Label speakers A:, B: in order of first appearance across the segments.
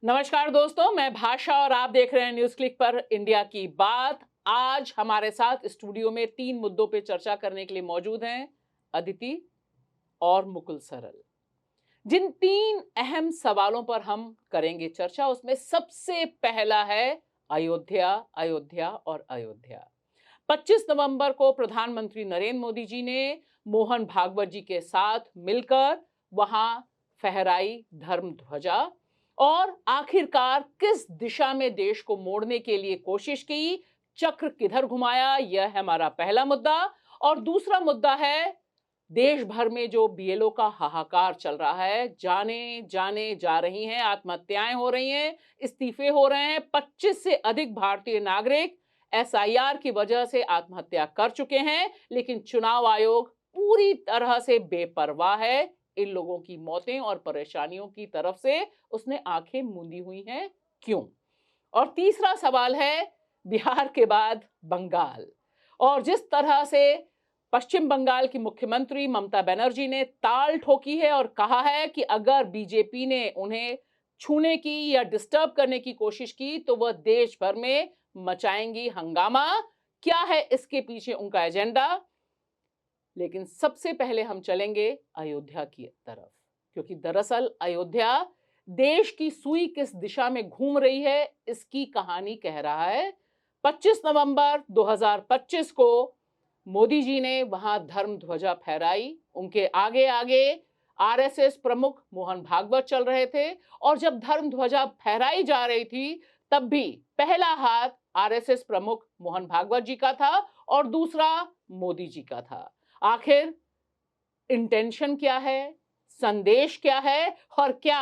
A: नमस्कार दोस्तों, मैं भाषा और आप देख रहे हैं न्यूज क्लिक पर इंडिया की बात। आज हमारे साथ स्टूडियो में 3 मुद्दों पे चर्चा करने के लिए मौजूद हैं अदिति और मुकुल सरल। जिन 3 अहम सवालों पर हम करेंगे चर्चा, उसमें सबसे पहला है अयोध्या, अयोध्या और अयोध्या। 25 नवंबर को प्रधानमंत्री नरेंद्र मोदी जी ने मोहन भागवत जी के साथ मिलकर वहां फहराई धर्म ध्वजा और आखिरकार किस दिशा में देश को मोड़ने के लिए कोशिश की, चक्र किधर घुमाया, यह है हमारा पहला मुद्दा। और दूसरा मुद्दा है देश भर में जो बीएलओ का हाहाकार चल रहा है, जाने जाने जा रही हैं, आत्महत्याएं हो रही हैं, इस्तीफे हो रहे हैं। 25 से अधिक भारतीय नागरिक एसआईआर की वजह से आत्महत्या कर चुके हैं, लेकिन चुनाव आयोग पूरी तरह से बेपरवाह है। इन लोगों की मौतें और परेशानियों की तरफ से उसने आंखें मूंदी हुई हैं, क्यों? और तीसरा सवाल है बिहार के बाद बंगाल, और जिस तरह से पश्चिम बंगाल की मुख्यमंत्री ममता बनर्जी ने ताल ठोकी है और कहा है कि अगर बीजेपी ने उन्हें छूने की या डिस्टर्ब करने की कोशिश की तो वह देश भर में मचाएंगी हंगामा। क्या है इसके पीछे उनका एजेंडा? लेकिन सबसे पहले हम चलेंगे अयोध्या की तरफ, क्योंकि दरअसल अयोध्या देश की सुई किस दिशा में घूम रही है, इसकी कहानी कह रहा है। 25 नवंबर 2025 को मोदी जी ने वहां धर्म ध्वजा फहराई। उनके आगे आगे आरएसएस प्रमुख मोहन भागवत चल रहे थे, और जब धर्म ध्वजा फहराई जा रही थी तब भी पहला हाथ आरएसएस प्रमुख मोहन भागवत जी का था और दूसरा मोदी जी का था। आखिर इंटेंशन क्या है, संदेश क्या है, और क्या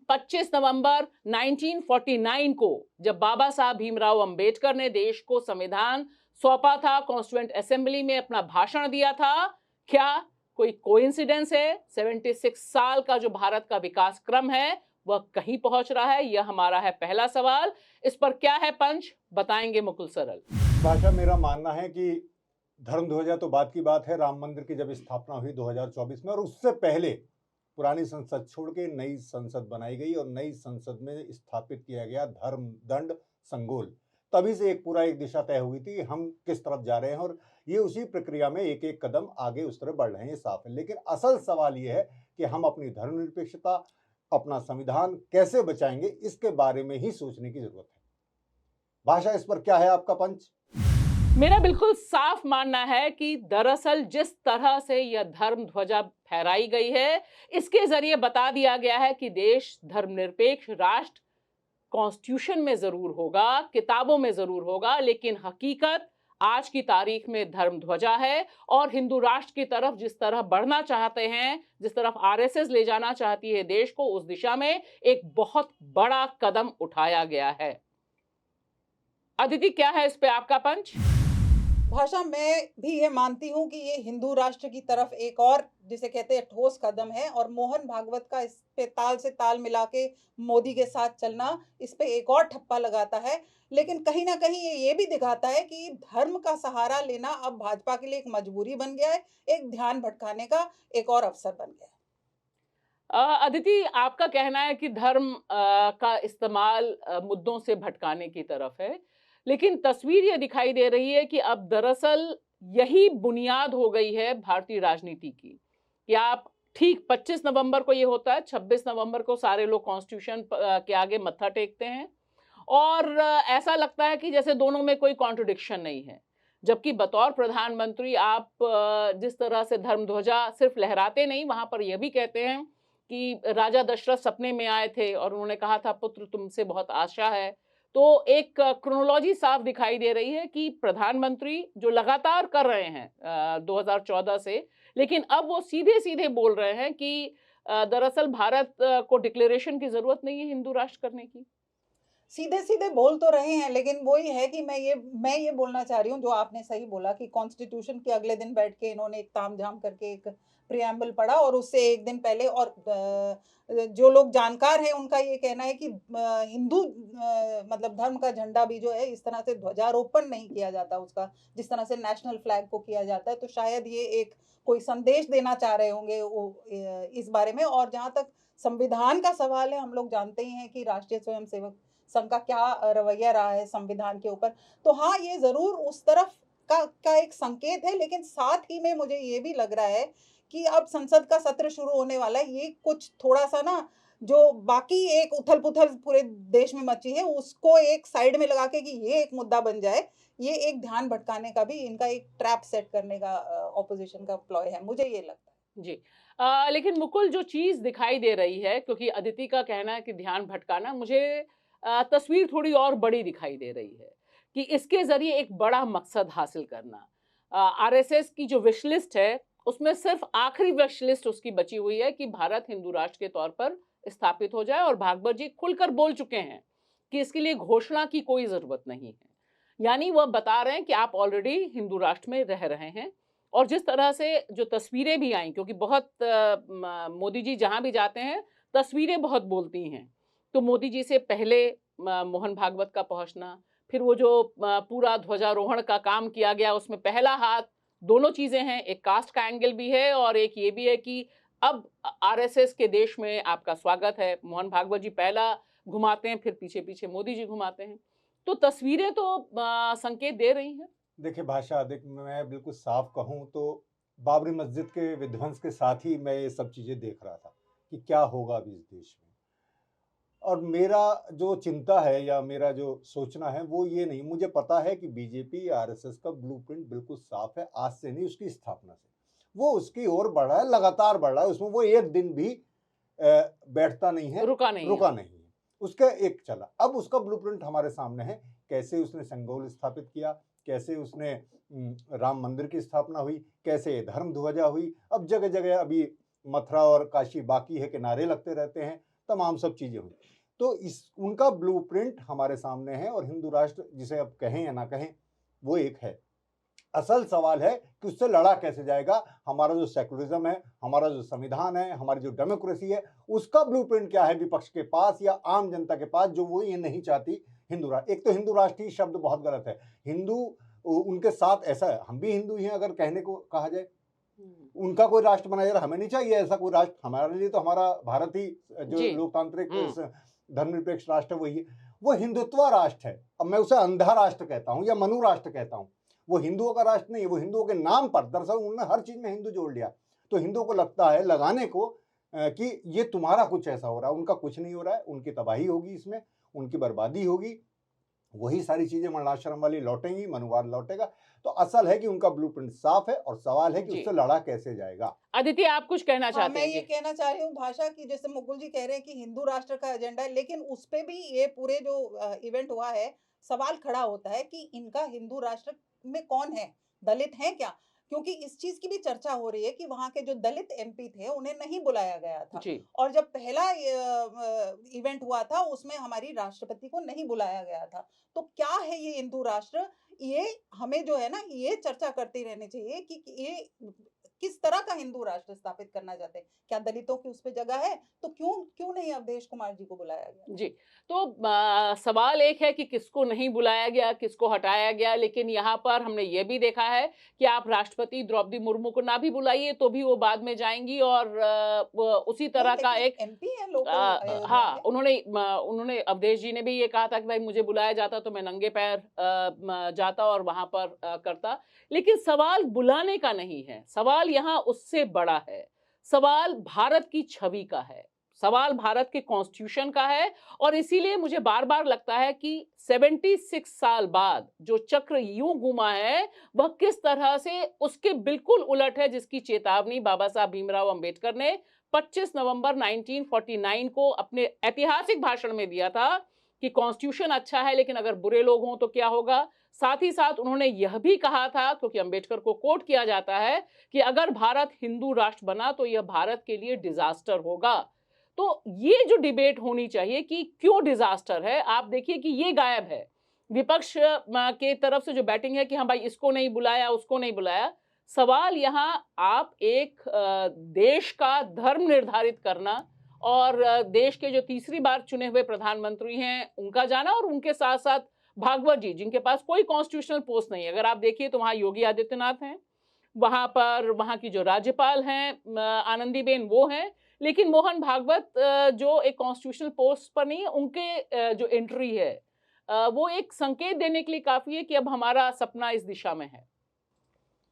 A: 25 नवंबर 1949 को जब बाबा साहब भीमराव अंबेडकर ने देश को संविधान सौंपा था, कॉन्स्टिट्यूएंट असेंबली में अपना भाषण दिया था, क्या कोई कोइंसिडेंस है? 76 साल का जो भारत का विकास क्रम है वह कहीं पहुंच रहा है? यह हमारा है पहला सवाल। इस पर क्या है पंच, बताएंगे मुकुल सरल।
B: भाषा, मेरा मानना है कि धर्म ध्वजा तो बात की बात है। राम मंदिर की जब स्थापना हुई 2024 में, और उससे पहले पुरानी संसद छोड़ के नई संसद बनाई गई और नई संसद में स्थापित किया गया धर्म दंड संगोल। तभी से एक दिशा तय हुई थी हम किस तरफ जा रहे हैं, और ये उसी प्रक्रिया में एक एक कदम आगे उस तरफ बढ़ रहे हैं, ये साफ है। लेकिन असल सवाल ये है कि हम अपनी धर्मनिरपेक्षता, अपना संविधान कैसे बचाएंगे, इसके बारे में ही सोचने की जरूरत है। भाषा, इस पर क्या है आपका पंच?
A: मेरा बिल्कुल साफ मानना है कि दरअसल जिस तरह से यह धर्म ध्वजा फहराई गई है, इसके जरिए बता दिया गया है कि देश धर्मनिरपेक्ष राष्ट्र कॉन्स्टिट्यूशन में जरूर होगा, किताबों में जरूर होगा, लेकिन हकीकत आज की तारीख में धर्म ध्वजा है। और हिंदू राष्ट्र की तरफ जिस तरह बढ़ना चाहते हैं, जिस तरफ आरएसएस ले जाना चाहती है देश को, उस दिशा में एक बहुत बड़ा कदम उठाया गया है। अदिति, क्या है इस पे आपका पंच?
C: भाषा मैं भी ये मानती हूँ कि ये हिंदू राष्ट्र की तरफ एक और जिसे कहते हैं ठोस कदम है, और मोहन भागवत का इस पे ताल से ताल मिला के मोदी के साथ चलना इस पे एक और ठप्पा लगाता है। लेकिन कहीं ना कहीं ये भी दिखाता है कि धर्म का सहारा लेना अब भाजपा के लिए एक मजबूरी बन गया है, एक ध्यान भटकाने का एक और अवसर बन गया है।
A: अदिति, आपका कहना है कि धर्म का इस्तेमाल मुद्दों से भटकाने की तरफ है, लेकिन तस्वीर ये दिखाई दे रही है कि अब दरअसल यही बुनियाद हो गई है भारतीय राजनीति की, कि आप ठीक 25 नवंबर को ये होता है, 26 नवंबर को सारे लोग कॉन्स्टिट्यूशन के आगे मत्था टेकते हैं, और ऐसा लगता है कि जैसे दोनों में कोई कॉन्ट्रडिक्शन नहीं है। जबकि बतौर प्रधानमंत्री आप जिस तरह से धर्म ध्वजा सिर्फ लहराते नहीं, वहां पर यह भी कहते हैं कि राजा दशरथ सपने में आए थे और उन्होंने कहा था पुत्र तुमसे बहुत आशा है। तो एक क्रोनोलॉजी साफ दिखाई दे रही है कि प्रधानमंत्री जो लगातार कर रहे हैं 2014 से, लेकिन अब वो सीधे सीधे बोल रहे हैं कि दरअसल भारत को डिक्लेरेशन की जरूरत नहीं है हिंदू राष्ट्र करने की।
C: सीधे-सीधे बोल तो रहे हैं, लेकिन वही है कि मैं ये बोलना चाह रही हूँ, जो आपने सही बोला कि कॉन्स्टिट्यूशन के अगले दिन बैठ के इन्होंने एक तामझाम करके एक प्रिएम्बल पढ़ा, और उससे एक दिन पहले और जो लोग जानकार हैं उनका ये कहना है कि हिंदू मतलब धर्म का झंडा भी जो है इस तरह से ध्वजारोपण नहीं किया जाता उसका, जिस तरह से नेशनल फ्लैग को किया जाता है। तो शायद ये एक कोई संदेश देना चाह रहे होंगे वो इस बारे में। और जहाँ तक संविधान का सवाल है, हम लोग जानते ही हैं कि राष्ट्रीय स्वयंसेवक संघ का क्या रवैया रहा है संविधान के ऊपर। तो हाँ, ये ज़रूर उस तरफ का एक संकेत है, लेकिन साथ ही में मुझे ये भी लग रहा है कि अब संसद का सत्र शुरू होने वाला है, ये कुछ थोड़ा-सा ना जो बाकी एक उथल-पुथल पूरे देश में मची है, उसको एक साइड में लगा के कि ये एक मुद्दा बन जाए, ये एक ध्यान भटकाने का भी इनका एक ट्रैप सेट करने का ऑपोज़िशन का प्लॉय है, मुझे ये लगता है।
A: जी। लेकिन मुकुल, जो चीज़ दिखाई दे रही है, क्योंकि अदिति का कहना है कि ध्यान भटकाना, मुझे तस्वीर थोड़ी और बड़ी दिखाई दे रही है कि इसके ज़रिए एक बड़ा मकसद हासिल करना। आरएसएस की जो विश लिस्ट है, उसमें सिर्फ आखिरी विश लिस्ट उसकी बची हुई है कि भारत हिंदू राष्ट्र के तौर पर स्थापित हो जाए, और भागवत जी खुलकर बोल चुके हैं कि इसके लिए घोषणा की कोई ज़रूरत नहीं है। यानी वह बता रहे हैं कि आप ऑलरेडी हिंदू राष्ट्र में रह रहे हैं। और जिस तरह से जो तस्वीरें भी आई, क्योंकि बहुत मोदी जी जहां भी जाते हैं तस्वीरें बहुत बोलती हैं, तो मोदी जी से पहले मोहन भागवत का पहुंचना, फिर वो जो पूरा ध्वजारोहण का काम किया गया, उसमें पहला हाथ, दोनों चीजें हैं, एक कास्ट का एंगल भी है और एक ये भी है कि अब आरएसएस के देश में आपका स्वागत है। मोहन भागवत जी पहला घुमाते हैं, फिर पीछे पीछे मोदी जी घुमाते हैं, तो तस्वीरें तो संकेत दे रही हैं।
B: देखिए भाषा, मैं बिल्कुल साफ कहूँ तो बाबरी मस्जिद के विध्वंस के साथ ही मैं ये सब चीज़ें देख रहा था कि क्या होगा अभी इस देश में। और मेरा जो चिंता है या मेरा जो सोचना है वो ये नहीं, मुझे पता है कि बीजेपी आरएसएस का ब्लूप्रिंट बिल्कुल साफ है, आज से नहीं, उसकी स्थापना से वो उसकी ओर बढ़ रहा है, लगातार बढ़ रहा है, उसमें वो एक दिन भी बैठता नहीं है, रुका नहीं है, उसका एक चला। अब उसका ब्लूप्रिंट हमारे सामने है, कैसे उसने संगोल स्थापित किया, कैसे उसने राम मंदिर की स्थापना हुई, कैसे धर्म ध्वजा हुई, अब जगह जगह अभी मथुरा और काशी बाकी है कि नारे लगते रहते हैं, तमाम सब चीजें हुई। तो इस उनका ब्लूप्रिंट हमारे सामने है, और हिंदू राष्ट्र जिसे अब कहें या ना कहें वो एक है। असल सवाल है कि उससे लड़ा कैसे जाएगा। हमारा जो सेकुलरिज्म है, हमारा जो संविधान है, हमारी जो डेमोक्रेसी है, उसका ब्लूप्रिंट क्या है विपक्ष के पास या आम जनता के पास, जो वो ये नहीं चाहती हिंदू राष्ट्र। एक तो हिंदू राष्ट्र ही शब्द बहुत गलत है, हिंदू उनके साथ ऐसा है, हम भी हिंदू ही हैं अगर कहने को कहा जाए, उनका कोई राष्ट्र बनाया, हमें नहीं चाहिए ऐसा कोई राष्ट्र, हमारे लिए तो हमारा भारत ही जो लोकतांत्रिक धर्मनिरपेक्ष राष्ट्र वही है, वो हिंदुत्व राष्ट्र है। अब मैं उसे अंधा राष्ट्र कहता हूँ या मनु राष्ट्र कहता हूँ, वो हिंदुओं का राष्ट्र नहीं है, वो हिंदुओं के नाम पर, दरअसल उन्होंने हर चीज में हिंदू जोड़ लिया, तो हिंदुओं को लगता है लगाने को कि ये तुम्हारा कुछ ऐसा हो रहा है, उनका कुछ नहीं हो रहा है, उनकी तबाही होगी, इसमें उनकी बर्बादी होगी, वही सारी चीजें वर्णाश्रम वाली लौटेंगी, मनुवाद लौटेगा। तो असल है कि उनका ब्लूप्रिंट साफ है, और सवाल है कि उससे लड़ा कैसे जाएगा।
A: अदिति, आप कुछ कहना चाहते हैं?
C: मैं ये कहना चाह रही हूँ भाषा की, जैसे मुकुल जी कह रहे हैं कि हिंदू राष्ट्र का एजेंडा है, लेकिन उस पे भी ये पूरे जो इवेंट हुआ है, सवाल खड़ा होता है कि इनका हिंदू राष्ट्र में कौन है, दलित हैं क्या? क्योंकि इस चीज की भी चर्चा हो रही है कि वहां के जो दलित एमपी थे उन्हें नहीं बुलाया गया था, और जब पहला इवेंट हुआ था उसमें हमारी राष्ट्रपति को नहीं बुलाया गया था। तो क्या है ये हिंदू राष्ट्र? ये हमें जो है ना, ये चर्चा करती रहनी चाहिए कि ये किस तरह का हिंदू राष्ट्र स्थापित करना चाहते हैं। क्या दलितों की उस पे जगह है? तो क्यों नहीं अवधेश कुमार जी को बुलाया गया?
A: जी, तो सवाल एक है कि किसको नहीं बुलाया गया, किसको हटाया गया, लेकिन यहाँ पर हमने ये भी देखा है कि आप राष्ट्रपति द्रौपदी मुर्मू को ना भी बुलाइए तो भी वो बाद में जाएंगी, और उसी तरह का एक
C: एमपी है लोग।
A: हाँ, उन्होंने अवधेश जी ने भी ये कहा था कि भाई मुझे बुलाया जाता तो मैं नंगे पैर जाता और वहां पर करता। लेकिन सवाल बुलाने का नहीं है, सवाल यहाँ उससे बड़ा है, सवाल भारत की छवि का है, सवाल भारत के कॉन्स्टिट्यूशन का है। और इसीलिए मुझे बार बार लगता है कि 76 साल बाद जो चक्र यूं घूमा है वह किस तरह से उसके बिल्कुल उलट है, जिसकी चेतावनी बाबा साहब भीमराव अंबेडकर ने 25 नवंबर 1949 को अपने ऐतिहासिक भाषण में दिया था कि कॉन्स्टिट्यूशन अच्छा है लेकिन अगर बुरे लोग हों तो क्या होगा। साथ ही साथ उन्होंने यह भी कहा था, क्योंकि अंबेडकर को कोट किया जाता है, कि अगर भारत हिंदू राष्ट्र बना तो यह भारत के लिए डिजास्टर होगा। तो ये जो डिबेट होनी चाहिए कि क्यों डिजास्टर है, आप देखिए कि ये गायब है। विपक्ष के तरफ से जो बैटिंग है कि हाँ भाई इसको नहीं बुलाया, उसको नहीं बुलाया। सवाल यहाँ आप एक देश का धर्म निर्धारित करना और देश के जो तीसरी बार चुने हुए प्रधानमंत्री हैं उनका जाना, और उनके साथ साथ भागवत जी जिनके पास कोई कॉन्स्टिट्यूशनल पोस्ट नहीं है। अगर आप देखिए तो वहाँ योगी आदित्यनाथ हैं, वहाँ पर वहाँ की जो राज्यपाल हैं आनंदीबेन वो हैं, लेकिन मोहन भागवत जो एक कॉन्स्टिट्यूशनल पोस्ट पर नहीं है, उनके जो एंट्री है वो एक संकेत देने के लिए काफी है कि अब हमारा सपना इस दिशा में है,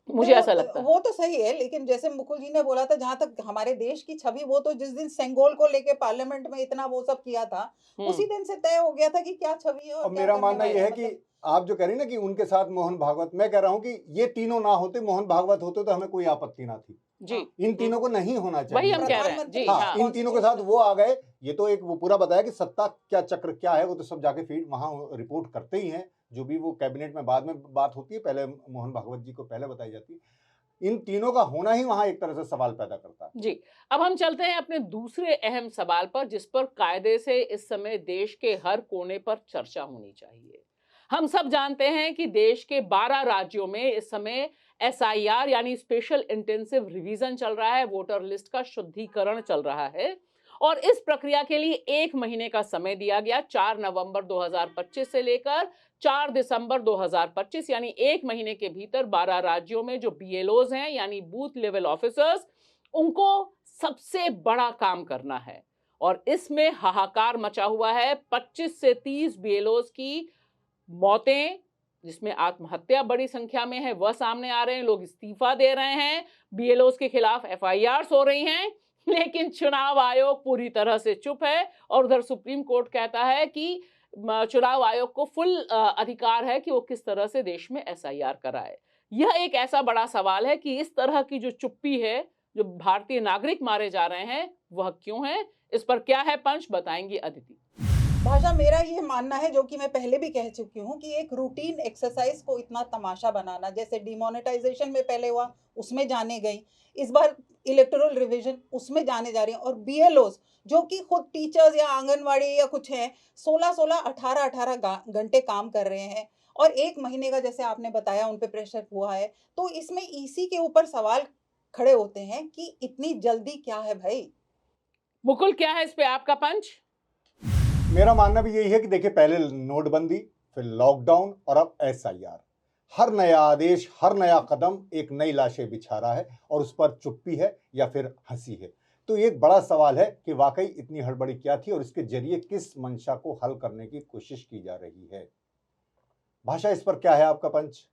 A: मुझे ऐसा लगता है।
C: वो तो सही है, लेकिन जैसे मुकुल जी ने बोला था, जहां तक हमारे देश की छवि, वो तो जिस दिन सेंगोल को लेके पार्लियामेंट में इतना वो सब किया था, उसी दिन से तय हो गया था कि क्या छवि है और
B: अब
C: क्या
B: मेरा
C: करने
B: मानना
C: वाले
B: यह
C: हैं,
B: है कि
C: मतलब
B: आप जो कह रही ना कि उनके साथ मोहन भागवत, मैं कह रहा हूं कि ये तीनों ना होते, मोहन भागवत होते तो हमें कोई आपत्ति ना थी।
A: जी
B: इन तीनों को नहीं होना
A: वही
B: चाहिए।
A: हम कह रहे हैं। जी
C: प्रधानमंत्री
B: हाँ,
A: हाँ
B: इन तीनों के साथ वो आ गए। ये तो एक वो पूरा बताया कि सत्ता क्या चक्र क्या है, वो तो सब जाके फीड वहां रिपोर्ट करते ही हैं, जो भी वो कैबिनेट में बाद में बात होती है, पहले मोहन भागवत जी को पहले बताई जाती है। इन तीनों का होना ही वहां एक तरह से सवाल पैदा करता है।
A: जी, अब हम चलते हैं अपने दूसरे अहम सवाल पर, जिस पर कायदे से इस समय देश के हर कोने पर चर्चा होनी चाहिए। हम सब जानते हैं कि देश के 12 राज्यों में इस समय एसआईआर यानी स्पेशल इंटेंसिव रिवीजन चल रहा है, वोटर लिस्ट का शुद्धिकरण चल रहा है, और इस प्रक्रिया के लिए 1 महीने का समय दिया गया। 4 नवंबर 2025 से लेकर 4 दिसंबर 2025 यानी 1 महीने के भीतर 12 राज्यों में जो बीएलओज हैं यानी बूथ लेवल ऑफिसर्स, उनको सबसे बड़ा काम करना है। और इसमें हाहाकार मचा हुआ है। 25 से 30 बीएलओज की मौतें, जिसमें आत्महत्या बड़ी संख्या में है, वह सामने आ रहे हैं। लोग इस्तीफा दे रहे हैं, बीएलओज के खिलाफ एफआईआर्स हो रही हैं, लेकिन चुनाव आयोग पूरी तरह से चुप है। और उधर सुप्रीम कोर्ट कहता है कि चुनाव आयोग को फुल अधिकार है कि वो किस तरह से देश में एसआईआर कराए। यह एक ऐसा बड़ा सवाल है कि इस तरह की जो चुप्पी है, जो भारतीय नागरिक मारे जा रहे हैं, वह क्यों है? इस पर क्या है पंच, बताएंगी अदिति।
C: भाषा, मेरा ये मानना है, जो कि मैं पहले भी कह चुकी हूँ, कि एक रूटीन एक्सरसाइज को इतना तमाशा बनाना, जैसे डिमोनेटाइजेशन में पहले हुआ, उसमें जाने गई, इस बार इलेक्टोरल रिवीजन, उसमें जाने जा रही हैं, और बीएलओज जो कि खुद टीचर्स या आंगनवाड़ी या कुछ हैं, 16-16, 18-18 घंटे काम कर रहे हैं, और 1 महीने का, जैसे आपने बताया, उन पे प्रेशर हुआ है। तो इसमें ईसी के ऊपर सवाल खड़े होते हैं कि इतनी जल्दी क्या है भाई?
A: मुकुल, क्या है इस पे आपका पंच?
B: मेरा मानना भी यही है कि देखिए, पहले नोटबंदी, फिर लॉकडाउन और अब एसआईआर। हर नया आदेश, हर नया कदम एक नई लाशें बिछा रहा है, और उस पर चुप्पी है या फिर हंसी है। तो एक बड़ा सवाल है कि वाकई इतनी हड़बड़ी क्या थी और इसके जरिए किस मंशा को हल करने की कोशिश की जा रही है। भाषा, इस पर क्या है आपका पंच?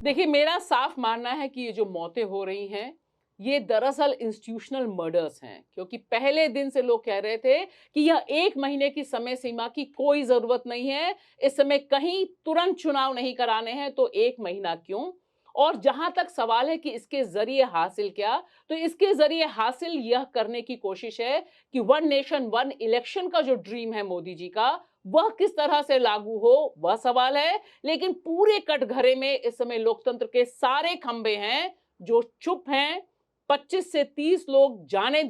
A: देखिए, मेरा साफ मानना है कि ये जो मौतें हो रही हैं, ये दरअसल इंस्टीट्यूशनल मर्डर्स हैं, क्योंकि पहले दिन से लोग कह रहे थे कि यह 1 महीने की समय सीमा की कोई जरूरत नहीं है, इस समय कहीं तुरंत चुनाव नहीं कराने हैं, तो 1 महीना क्यों? और जहां तक सवाल है कि इसके जरिए हासिल क्या, तो इसके जरिए हासिल यह करने की कोशिश है कि 1 नेशन 1 इलेक्शन का जो ड्रीम है मोदी जी का, वह किस तरह से लागू हो, वह सवाल है। लेकिन पूरे कटघरे में इस समय लोकतंत्र के सारे खंभे हैं जो चुप हैं। 25 से 30 लोग जाने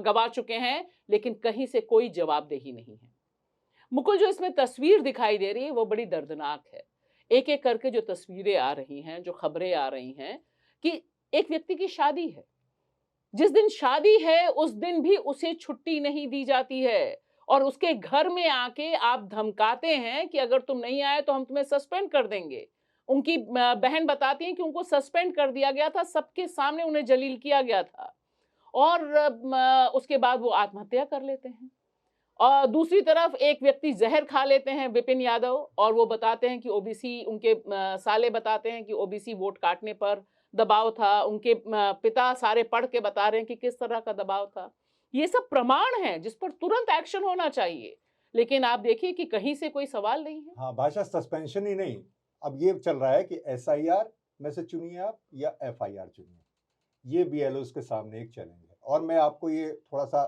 A: गवा चुके हैं, लेकिन कहीं से कोई जवाबदेही नहीं है। मुकुल, जो इसमें तस्वीर दिखाई दे रही है वो बड़ी दर्दनाक है। एक एक करके जो तस्वीरें आ रही हैं, जो खबरें आ रही हैं कि एक व्यक्ति की शादी है, जिस दिन शादी है उस दिन भी उसे छुट्टी नहीं दी जाती है, और उसके घर में आके आप धमकाते हैं कि अगर तुम नहीं आए तो हम तुम्हें सस्पेंड कर देंगे। उनकी बहन बताती हैं कि उनको सस्पेंड कर दिया गया था, सबके सामने उन्हें जलील किया गया था, और उसके बाद वो आत्महत्या कर लेते हैं। और दूसरी तरफ एक व्यक्ति जहर खा लेते हैं, विपिन यादव, और वो बताते हैं कि ओबीसी, उनके साले बताते हैं कि ओबीसी वोट काटने पर दबाव था। उनके पिता सारे पढ़ के बता रहे हैं कि किस तरह का दबाव था। ये सब प्रमाण हैं जिस पर तुरंत एक्शन होना चाहिए, लेकिन आप देखिए कि कहीं से कोई सवाल नहीं है।
B: हाँ, भाषा, सस्पेंशन ही नहीं, अब ये चल रहा है कि एसआईआर में से चुनिए आप या एफआईआर चुनिए। ये बीएलओस के सामने एक चैलेंज है। और मैं आपको ये थोड़ा सा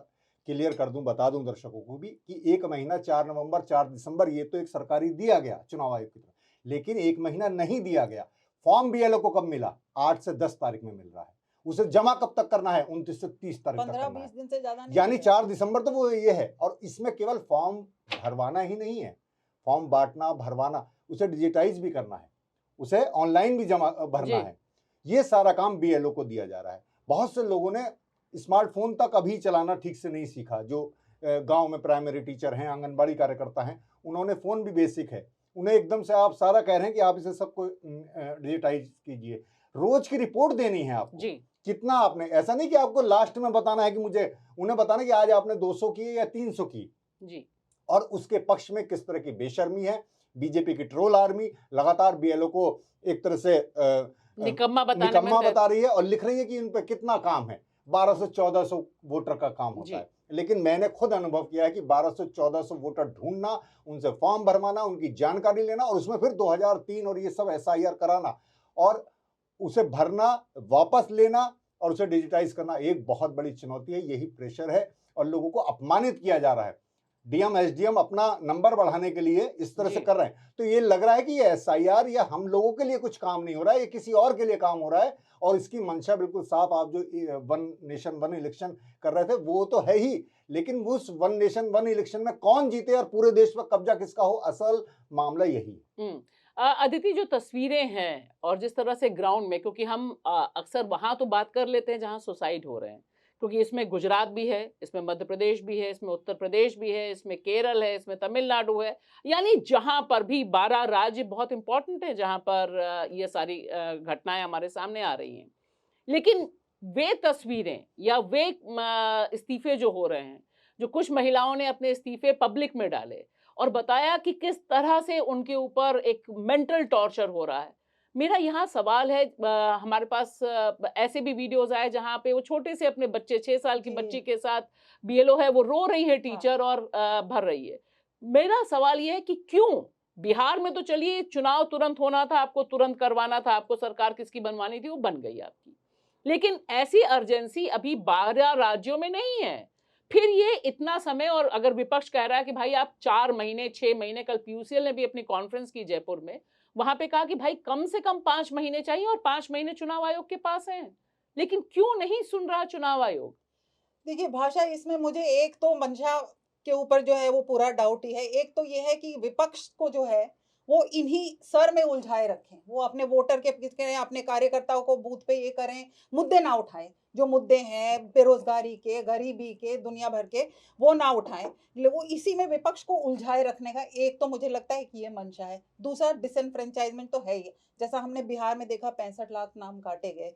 B: क्लियर कर दूं, बता दूं दर्शकों को भी कि 1 महीना, 4 नवंबर 4 दिसंबर, ये तो एक सरकारी दिया गया चुनाव आयोग की तरफ, लेकिन 1 महीना नहीं दिया गया। फॉर्म बीएलओ को कब मिला? 8 से 10 तारीख में मिल रहा है। उसे जमा कब तक करना है? 29 से 30 तारीख तक करना है।
C: 15-20 दिन से ज्यादा नहीं,
B: यानी 4 दिसंबर तो वो ये है। और इसमें केवल फॉर्म भरवाना ही नहीं है, फॉर्म बांटना, भरवाना, उसे डिजिटाइज भी करना है, उसे ऑनलाइन भी जमा भरना है। ये सारा काम बीएलओ को दिया जा रहा है। बहुत से लोगों ने स्मार्टफोन तक अभी चलाना ठीक से नहीं सीखा। जो गांव में प्राइमरी टीचर हैं, आंगनबाड़ी कार्यकर्ता हैं, उन्होंने फोन भी बेसिक है, उन्हें एकदम से आप सारा कह रहे हैं कि आप इसे सबको डिजिटाइज कीजिए। रोज की रिपोर्ट देनी है आपको
A: जी।
B: कितना आपने, ऐसा नहीं कि आपको लास्ट में बताना है कि मुझे, उन्हें बताना कि आज आपने 200 की या 300 की
A: जी।
B: और उसके पक्ष में किस तरह की बेशर्मी है। बीजेपी की ट्रोल आर्मी लगातार बीएलओ को एक तरह से
A: निकम्मा बताने
B: निकम्मा
A: में
B: बता रही है और लिख रही है कि इन पे कितना काम है। 1200-1400 वोटर का काम होता
A: जी।
B: है, लेकिन मैंने खुद अनुभव किया है कि 1200-1400 वोटर ढूंढना, उनसे फॉर्म भरवाना, उनकी जानकारी लेना और उसमें फिर 2003 और ये सब एसआईआर कराना और उसे भरना, वापस लेना और उसे डिजिटाइज करना एक बहुत बड़ी चुनौती है। यही प्रेशर है और लोगों को अपमानित किया जा रहा है। डीएम एसडीएम अपना नंबर बढ़ाने के लिए इस तरह से
A: जी।
B: कर रहे हैं, तो ये लग रहा है कि ये एसआईआर या हम लोगों के लिए कुछ काम नहीं हो रहा है, ये किसी और के लिए काम हो रहा है और इसकी मंशा बिल्कुल साफ। आप जो वन नेशन वन इलेक्शन कर रहे थे वो तो है ही, लेकिन उस वन नेशन वन इलेक्शन में कौन जीते और पूरे देश पर कब्जा किसका हो, असल मामला यही है।
A: अदिति, जो तस्वीरें हैं और जिस तरह से ग्राउंड में, क्योंकि हम अक्सर वहां तो बात कर लेते हैं जहां सुसाइड हो रहे हैं, क्योंकि इसमें गुजरात भी है, इसमें मध्य प्रदेश भी है, इसमें उत्तर प्रदेश भी है, इसमें केरल है, इसमें तमिलनाडु है, यानी जहां पर भी 12 राज्य बहुत इंपॉर्टेंट है जहां पर ये सारी घटनाएं हमारे सामने आ रही हैं। लेकिन वे तस्वीरें या वे इस्तीफे जो हो रहे हैं, जो कुछ महिलाओं ने अपने इस्तीफे पब्लिक में डाले और बताया कि किस तरह से उनके ऊपर एक मेंटल टॉर्चर हो रहा है। मेरा यहाँ सवाल है, हमारे पास ऐसे भी वीडियोस आए जहाँ पे वो छोटे से अपने बच्चे, 6 साल की
C: जी।
A: बच्ची के साथ बीएलओ है, वो रो रही है टीचर और भर रही है। मेरा सवाल ये है कि क्यों? बिहार में तो चलिए चुनाव तुरंत होना था, आपको तुरंत करवाना था, आपको सरकार किसकी बनवानी थी वो बन गई आपकी। लेकिन ऐसी अर्जेंसी अभी 12 राज्यों में नहीं है। फिर ये इतना समय, और अगर विपक्ष कह रहा है कि भाई आप 4 महीने 6 महीने, कल पीयूसीएल ने भी अपनी कॉन्फ्रेंस की जयपुर में, वहां पे कहा कि भाई कम से कम 5 महीने चाहिए और 5 महीने चुनाव आयोग के पास हैं, लेकिन क्यों नहीं सुन रहा चुनाव आयोग?
C: देखिए भाषा, इसमें मुझे एक तो मंशा के ऊपर जो है वो पूरा डाउट ही है। एक तो ये है कि विपक्ष को जो है वो इन्हीं सर में उलझाए रखें। वो अपने वोटर के करें, अपने कार्यकर्ताओं को बूथ पे ये करें, मुद्दे ना उठाएं। जो मुद्दे हैं बेरोजगारी के, गरीबी के, दुनिया भर के, वो ना उठाएं। वो इसी में विपक्ष को उलझाए रखने का एक तो मुझे लगता है कि ये मंशा है। दूसरा डिसएनफ्रेंचाइजमेंट तो है ही, जैसा हमने बिहार में देखा 65 लाख नाम काटे गए।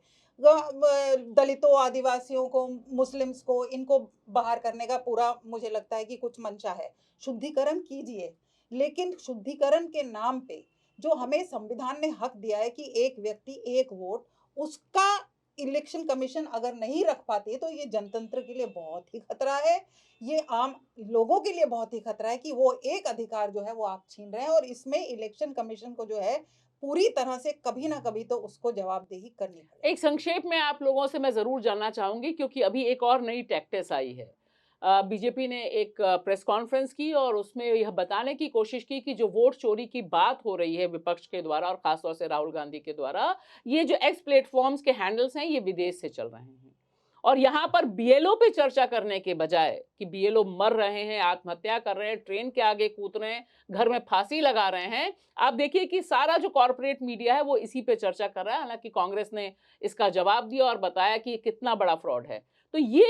C: दलितों, आदिवासियों को, मुस्लिम्स को, इनको बाहर करने का पूरा मुझे लगता है कि कुछ मंशा है। शुद्धिकरण कीजिए, लेकिन शुद्धिकरण के नाम पे जो हमें संविधान ने हक दिया है कि एक व्यक्ति एक वोट, उसका इलेक्शन कमीशन अगर नहीं रख पाते तो ये जनतंत्र के लिए बहुत ही खतरा है। ये आम लोगों के लिए बहुत ही खतरा है कि वो एक अधिकार जो है वो आप छीन रहे हैं और इसमें इलेक्शन कमीशन को जो है पूरी तरह से कभी ना कभी तो उसको जवाबदेही करनी पड़ेगी।
A: एक संक्षेप में आप लोगों से मैं जरूर जानना चाहूंगी, क्योंकि अभी एक और नई टैक्टिस आई है। बीजेपी ने एक प्रेस कॉन्फ्रेंस की और उसमें यह बताने की कोशिश की कि जो वोट चोरी की बात हो रही है विपक्ष के द्वारा और खासतौर से राहुल गांधी के द्वारा, ये जो एक्स प्लेटफॉर्म्स के हैंडल्स हैं ये विदेश से चल रहे हैं। और यहाँ पर बीएलओ पे चर्चा करने के बजाय कि बीएलओ मर रहे हैं, आत्महत्या कर रहे हैं, ट्रेन के आगे कूद रहे हैं, घर में फांसी लगा रहे हैं, आप देखिए कि सारा जो कॉर्पोरेट मीडिया है वो इसी पे चर्चा कर रहा है। हालांकि कांग्रेस ने इसका जवाब दिया और बताया कि ये कितना बड़ा फ्रॉड है। तो ये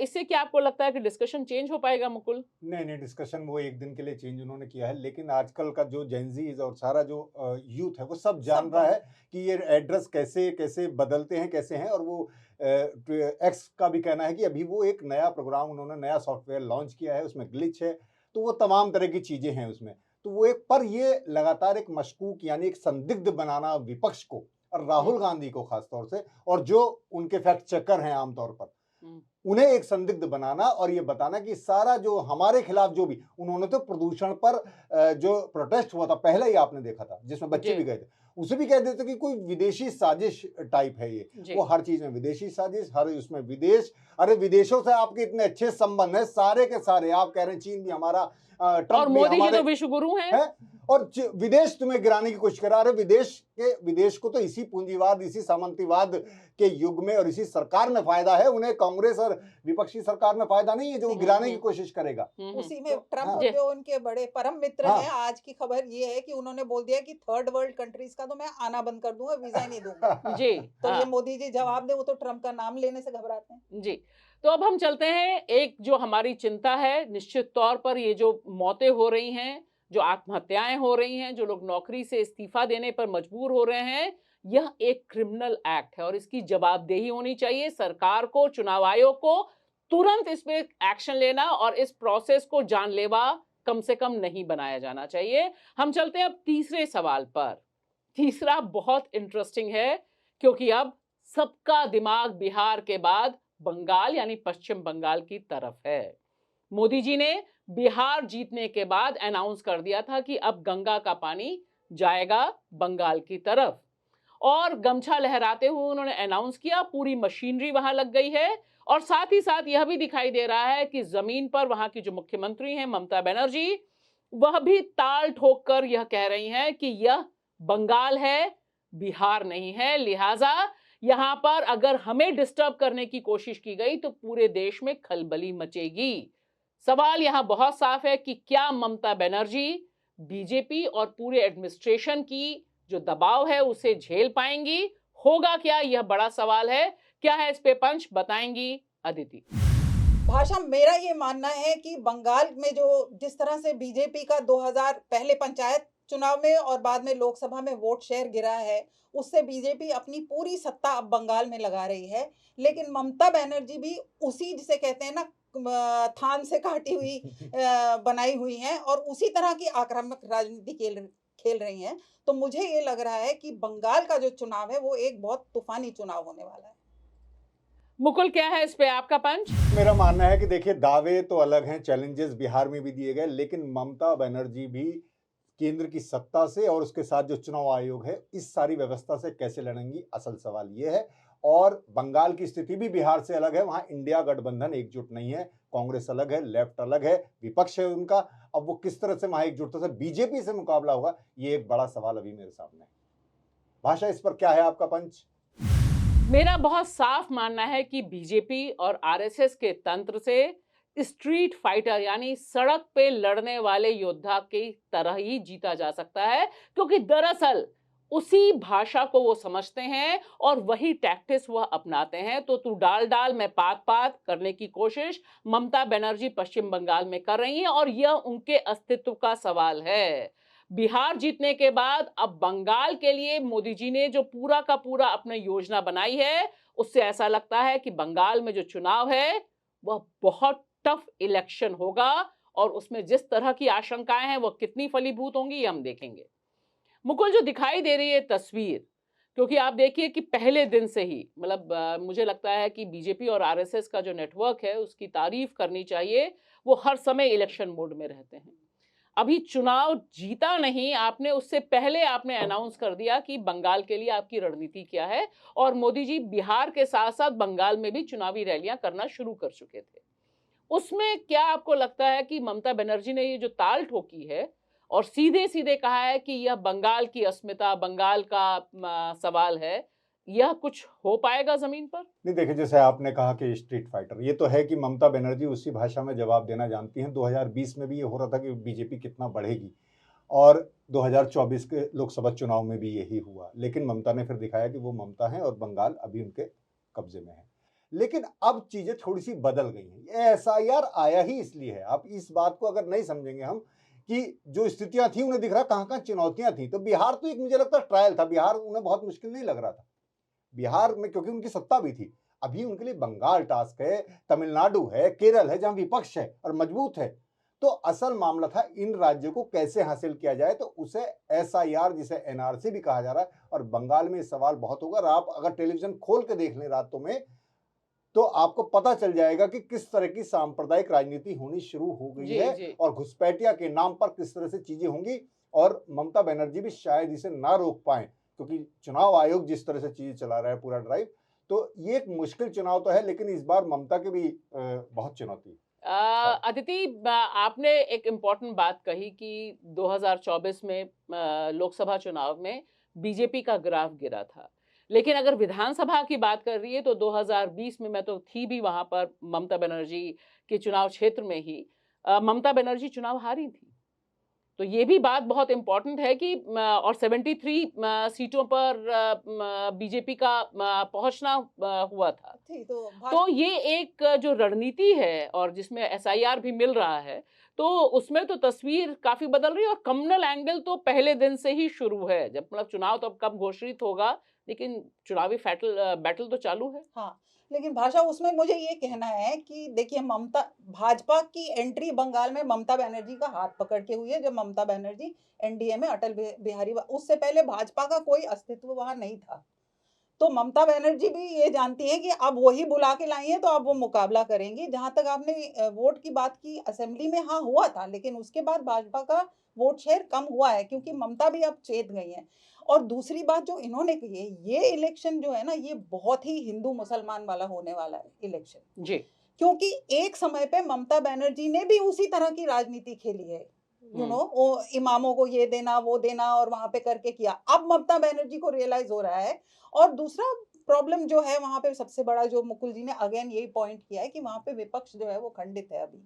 A: इससे क्या आपको लगता है कि डिस्कशन चेंज हो पाएगा मुकुल?
B: नहीं, डिस्कशन वो एक दिन के लिए चेंज उन्होंने किया है, लेकिन आजकल का जो जेनजीज और सारा जो यूथ है वो सब जान रहा है कि ये एड्रेस कैसे कैसे बदलते हैं, कैसे हैं। और वो एक्स का भी कहना है कि अभी वो एक नया प्रोग्राम, उन्होंने नया सॉफ्टवेयर लॉन्च किया है, उसमें ग्लिच है, तो वो तमाम तरह की चीजें हैं उसमें। तो वो एक, पर ये लगातार एक मशकूक यानी एक संदिग्ध बनाना विपक्ष को और राहुल गांधी को खासतौर से, और जो उनके फैक्ट चेकर हैं आमतौर पर, उन्हें एक संदिग्ध बनाना और ये बताना कि सारा जो हमारे खिलाफ जो भी, उन्होंने तो प्रदूषण पर जो प्रोटेस्ट हुआ था पहले ही आपने देखा था जिसमें बच्चे भी गए थे, उसे भी कह देते कि कोई विदेशी साजिश टाइप है ये। वो हर चीज में विदेशी साजिश, हर उसमें विदेश। अरे विदेशों से आपके इतने अच्छे संबंध है सारे के सारे, आप कह रहे हैं चीन भी हमारा,
A: और मोदी जी तो विश्व गुरु हैं,
B: और विदेश तुम्हें गिराने की कोशिश करा रहे। विदेश को तो इसी पूंजीवाद, इसी सामंतीवाद के युग में और इसी सरकार में फायदा है, उन्हें कांग्रेस और विपक्षी सरकार में फायदा नहीं है जो गिराने की कोशिश करेगा।
C: उसी में ट्रम्प जो उनके बड़े परम मित्र हैं, आज की खबर ये है कि उन्होंने बोल दिया कि थर्ड वर्ल्ड कंट्रीज का तो मैं आना बंद कर दूंगा, वीजा नहीं दूंगा।
A: जी।
C: तो ये मोदी जी जवाब दे, वो तो ट्रम्प का नाम लेने से घबराते हैं।
A: जी। तो अब हम चलते हैं, एक जो हमारी चिंता है निश्चित तौर पर, ये जो मौतें हो रही हैं, जो आत्महत्याएं हो रही हैं, जो लोग नौकरी से इस्तीफा देने पर मजबूर हो रहे हैं, यह एक क्रिमिनल एक्ट है और इसकी जवाबदेही होनी चाहिए। सरकार को, चुनाव आयोग को तुरंत इस पे एक्शन लेना और इस प्रोसेस को जानलेवा कम से कम नहीं बनाया जाना चाहिए। हम चलते हैं अब तीसरे सवाल पर। तीसरा बहुत इंटरेस्टिंग है क्योंकि अब सबका दिमाग बिहार के बाद बंगाल यानी पश्चिम बंगाल की तरफ है। मोदी जी ने बिहार जीतने के बाद अनाउंस कर दिया था कि अब गंगा का पानी जाएगा बंगाल की तरफ और गमछा लहराते हुए उन्होंने अनाउंस किया। पूरी मशीनरी वहां लग गई है और साथ ही साथ यह भी दिखाई दे रहा है कि जमीन पर वहां की जो मुख्यमंत्री हैं ममता बनर्जी, वह भी ताल ठोक कर यह कह रही हैं कि यह बंगाल है, बिहार नहीं है। लिहाजा यहां पर अगर हमें डिस्टर्ब करने की कोशिश की गई तो पूरे देश में खलबली मचेगी। सवाल यहां बहुत साफ है कि क्या ममता बनर्जी बीजेपी और पूरे एडमिनिस्ट्रेशन की जो दबाव है उसे झेल पाएंगी? होगा क्या, यह बड़ा सवाल है। क्या है इस पे पंच, बताएंगी अदिति।
C: भाषा, मेरा ये मानना है कि बंगाल में जो जिस तरह से बीजेपी का 2000 पहले पंचायत चुनाव में और बाद में लोकसभा में वोट शेयर गिरा है, उससे बीजेपी अपनी पूरी सत्ता अब बंगाल में लगा रही है। लेकिन ममता बनर्जी भी उसी, जिसे कहते हैं ना, थान से काटी हुई बनाई हुई हैं और उसी तरह की आक्रामक राजनीति खेल रही हैं। तो मुझे ये लग रहा है कि बंगाल का जो चुनाव है वो एक बहुत तूफानी चुनाव होने वाला है।
A: मुकुल, क्या है इस पे आपका पंच?
B: मेरा मानना है कि देखिए, दावे तो अलग हैं, चैलेंजेस बिहार में भी दिए गए, लेकिन ममता बनर्जी भी केंद्र की सत्ता से और उसके साथ जो चुनाव आयोग है इस सारी व्यवस्था से कैसे लड़ेंगी, असल सवाल ये है। और बंगाल की स्थिति भी बिहार से अलग है, वहां इंडिया गठबंधन एकजुट नहीं है, कांग्रेस अलग है, लेफ्ट अलग है, विपक्ष है उनका। अब वो किस तरह से वहां एकजुटता से बीजेपी से मुकाबला होगा, ये एक बड़ा सवाल अभी मेरे सामने है। भाषा, इस पर क्या है आपका पंच?
A: मेरा बहुत साफ मानना है कि बीजेपी और आरएसएस के तंत्र से स्ट्रीट फाइटर यानी सड़क पे लड़ने वाले योद्धा की तरह ही जीता जा सकता है, क्योंकि दरअसल उसी भाषा को वो समझते हैं और वही टैक्टिक्स वह अपनाते हैं। तो तू डाल डाल मैं पात पात करने की कोशिश ममता बनर्जी पश्चिम बंगाल में कर रही हैं और यह उनके अस्तित्व का सवाल है। बिहार जीतने के बाद अब बंगाल के लिए मोदी जी ने जो पूरा का पूरा अपनी योजना बनाई है, उससे ऐसा लगता है कि बंगाल में जो चुनाव है वह बहुत टफ इलेक्शन होगा और उसमें जिस तरह की आशंकाएं हैं वह कितनी फलीभूत होंगी ये हम देखेंगे। मुकुल, जो दिखाई दे रही है तस्वीर, क्योंकि आप देखिए कि पहले दिन से ही मतलब मुझे लगता है कि बीजेपी और आरएसएस का जो नेटवर्क है उसकी तारीफ करनी चाहिए। वो हर समय इलेक्शन मोड में रहते हैं। अभी चुनाव जीता नहीं आपने, उससे पहले आपने अनाउंस कर दिया कि बंगाल के लिए आपकी रणनीति क्या है और मोदी जी बिहार के साथ साथ बंगाल में भी चुनावी रैलियां करना शुरू कर चुके थे। उसमें क्या आपको लगता है कि ममता बनर्जी ने ये जो ताल ठोकी है और सीधे सीधे कहा है कि यह बंगाल की अस्मिता, बंगाल का सवाल है, यह कुछ हो पाएगा जमीन पर?
B: नहीं, देखिए, जैसे आपने कहा कि स्ट्रीट फाइटर, ये तो है कि ममता बनर्जी उसी भाषा में जवाब देना जानती हैं। 2020 में भी ये हो रहा था कि बीजेपी कितना बढ़ेगी और 2024 के लोकसभा चुनाव में भी यही हुआ, लेकिन ममता ने फिर दिखाया कि वो ममता है और बंगाल अभी उनके कब्जे में है। लेकिन अब चीजें थोड़ी सी बदल गई हैं। एसआईआर आया ही इसलिए है। आप इस बात को अगर नहीं समझेंगे हम कि जो स्थितियां थी, उन्हें दिख रहा कहां कहां चुनौतियां थी। तो बिहार तो एक, मुझे लगता है, ट्रायल था। बिहार उन्हें बहुत मुश्किल नहीं लग रहा था बिहार में, क्योंकि उनकी सत्ता भी थी। अभी उनके लिए बंगाल टास्क है, तमिलनाडु है, केरल है, जहां विपक्ष है और मजबूत है। तो असल मामला था इन राज्यों को कैसे हासिल किया जाए, तो उसे एसआईआर, जिसे एनआरसी भी कहा जा रहा है, और बंगाल में सवाल बहुत होगा। और आप अगर टेलीविजन खोल के देख लें रातों में, तो आपको पता चल जाएगा कि किस तरह की सांप्रदायिक राजनीति होनी शुरू हो गई है और घुसपैठिया के नाम पर किस तरह से चीजें होंगी। और ममता बनर्जी भी शायद इसे ना रोक पाए, क्योंकि चुनाव आयोग जिस तरह से चीजें चला रहा है, पूरा ड्राइव, तो ये एक मुश्किल चुनाव तो है, लेकिन इस बार ममता की भी बहुत चुनौती।
A: अदिति, आपने एक इम्पोर्टेंट बात कही कि 2024 में लोकसभा चुनाव में बीजेपी का ग्राफ गिरा था, लेकिन अगर विधानसभा की बात कर रही है तो 2020 में मैं तो थी भी वहां पर ममता बनर्जी के चुनाव क्षेत्र में ही, ममता बनर्जी चुनाव हारी थी। तो ये भी बात बहुत इंपॉर्टेंट है कि और 73 सीटों पर बीजेपी का पहुंचना हुआ था। तो ये एक जो रणनीति है और जिसमें एसआईआर भी मिल रहा है, तो उसमें तो तस्वीर काफी बदल रही है, और कम्युनल एंगल तो पहले दिन से ही शुरू है। जब मतलब चुनाव तो अब कब घोषित होगा, लेकिन चुनावी बैटल तो चालू है।
C: हाँ, लेकिन भाषा उसमें मुझे ये कहना है कि देखिए भाजपा की एंट्री बंगाल में ममता बनर्जी का हाथ पकड़ के हुई है, जब ममता बनर्जी एनडीए में बिहारी, उससे पहले भाजपा का कोई अस्तित्व वहां नहीं था। तो ममता बनर्जी भी ये जानती है कि अब वही बुला के लाई है, तो अब वो मुकाबला करेंगी। जहां तक आपने वोट की बात की, असेंबली में हाँ हुआ था, लेकिन उसके बाद भाजपा का वोट शेयर कम हुआ है, क्योंकि ममता भी अब चेत गई है। और दूसरी बात जो इन्होंने कही है, ये इलेक्शन जो है ना, ये बहुत ही हिंदू मुसलमान वाला होने वाला है इलेक्शन।
A: जी।
C: क्योंकि एक समय पे ममता बनर्जी ने भी उसी तरह की राजनीति खेली है, वो इमामों को ये देना वो देना और वहां पे करके किया। अब ममता बनर्जी को रियलाइज हो रहा है। और दूसरा प्रॉब्लम जो है वहां पे सबसे बड़ा, जो मुकुल जी ने अगेन यही पॉइंट किया है कि वहां पे विपक्ष जो है वो खंडित है अभी।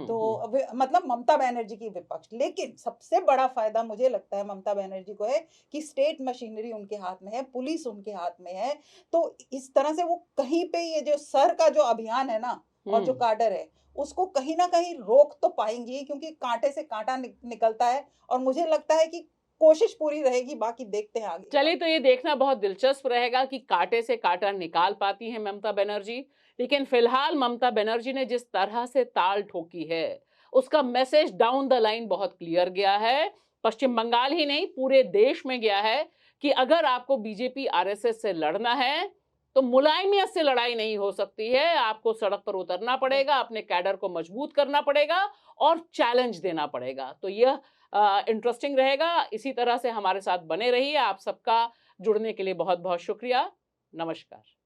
C: तो मतलब ममता बनर्जी की विपक्ष, लेकिन सबसे बड़ा फायदा मुझे लगता है ममता बनर्जी को है कि स्टेट मशीनरी उनके हाथ में है, पुलिस उनके हाथ में है। तो इस तरह से वो कहीं पे ये जो सर का जो अभियान है ना, और जो काडर है, उसको कहीं ना कहीं रोक तो पाएंगी, क्योंकि कांटे से कांटा निकलता है। और मुझे लगता है कि कोशिश पूरी रहेगी, बाकी देखते हैं आगे।
A: चलिए, तो ये देखना बहुत दिलचस्प रहेगा कि कांटे से कांटा निकाल पाती हैं ममता बनर्जी। लेकिन फिलहाल ममता बनर्जी ने जिस तरह से ताल ठोकी है, उसका मैसेज डाउन द लाइन बहुत क्लियर गया है। पश्चिम बंगाल ही नहीं, पूरे देश में गया है कि अगर आपको बीजेपी आरएसएस से लड़ना है तो मुलायमियत से लड़ाई नहीं हो सकती है। आपको सड़क पर उतरना पड़ेगा, अपने कैडर को मजबूत करना पड़ेगा और चैलेंज देना पड़ेगा। तो यह इंटरेस्टिंग रहेगा। इसी तरह से हमारे साथ बने रहिए। आप सबका जुड़ने के लिए बहुत बहुत शुक्रिया। नमस्कार।